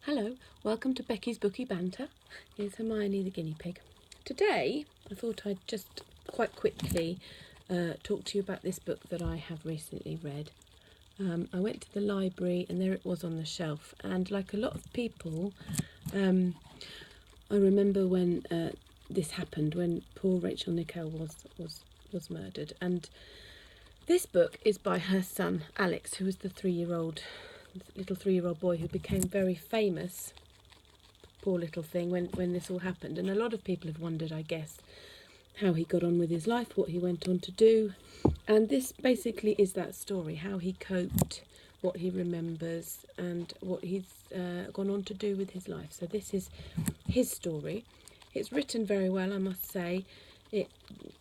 Hello, welcome to Becky's Bookie Banter. Here's Hermione the guinea pig. Today I thought I'd just quite quickly talk to you about this book that I have recently read. I went to the library and there it was on the shelf, and like a lot of people, I remember when this happened, when poor Rachel Nickell was murdered. And this book is by her son Alex, who was the little three-year-old boy who became very famous, poor little thing, when this all happened. And a lot of people have wondered, I guess, how he got on with his life, what he went on to do. And this basically is that story, how he coped, what he remembers, and what he's gone on to do with his life. So this is his story. It's written very well, I must say. It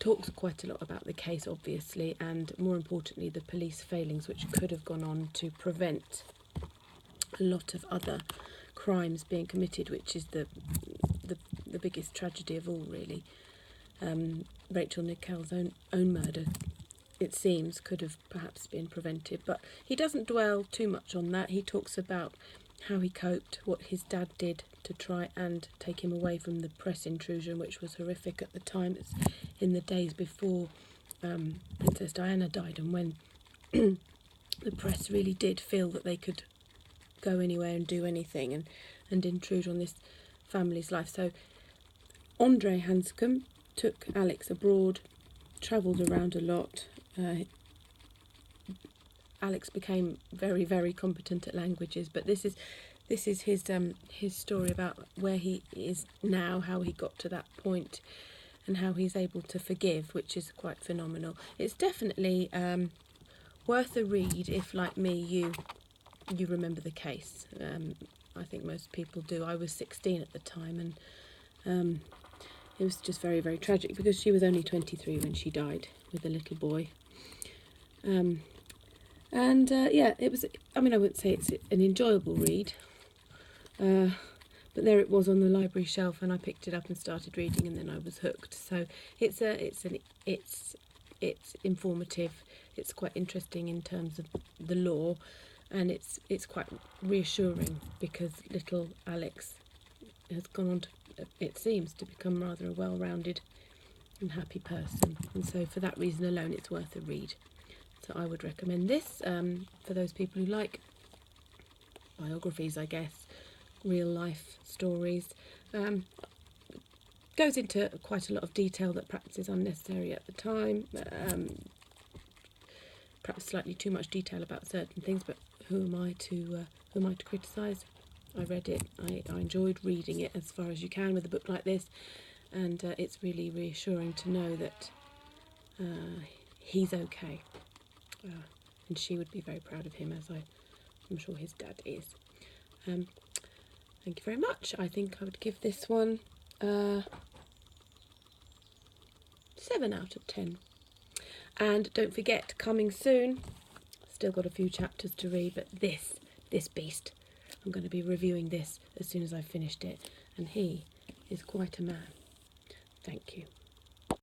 talks quite a lot about the case, obviously, and more importantly, the police failings, which could have gone on to prevent a lot of other crimes being committed, which is the biggest tragedy of all, really. Rachel Nickell's own murder, it seems, could have perhaps been prevented, but he doesn't dwell too much on that. He talks about how he coped, what his dad did to try and take him away from the press intrusion, which was horrific at the time. It's in the days before Princess Diana died, and when the press really did feel that they could go anywhere and do anything and intrude on this family's life. So Alex Hanscombe took Alex abroad, travelled around a lot. Alex became very, very competent at languages, but this is his story about where he is now, how he got to that point, and how he's able to forgive, which is quite phenomenal. It's definitely worth a read if, like me, you remember the case. I think most people do. I was 16 at the time, and it was just very, very tragic because she was only 23 when she died with a little boy. Yeah, it was, I mean, I wouldn't say it's an enjoyable read, but there it was on the library shelf, and I picked it up and started reading, and then I was hooked. So it's informative. It's quite interesting in terms of the law, and it's quite reassuring because little Alex has gone on to, it seems, to become rather a well-rounded and happy person, and so for that reason alone it's worth a read. So I would recommend this for those people who like biographies, I guess, real life stories. Goes into quite a lot of detail that perhaps is unnecessary at the time, perhaps slightly too much detail about certain things, but who am I to criticise? I read it, I enjoyed reading it as far as you can with a book like this, and it's really reassuring to know that he's okay. And she would be very proud of him, as I'm sure his dad is. Thank you very much. I think I would give this one 7 out of 10. And don't forget, coming soon, still got a few chapters to read, but this beast, I'm going to be reviewing this as soon as I've finished it, and he is quite a man. Thank you.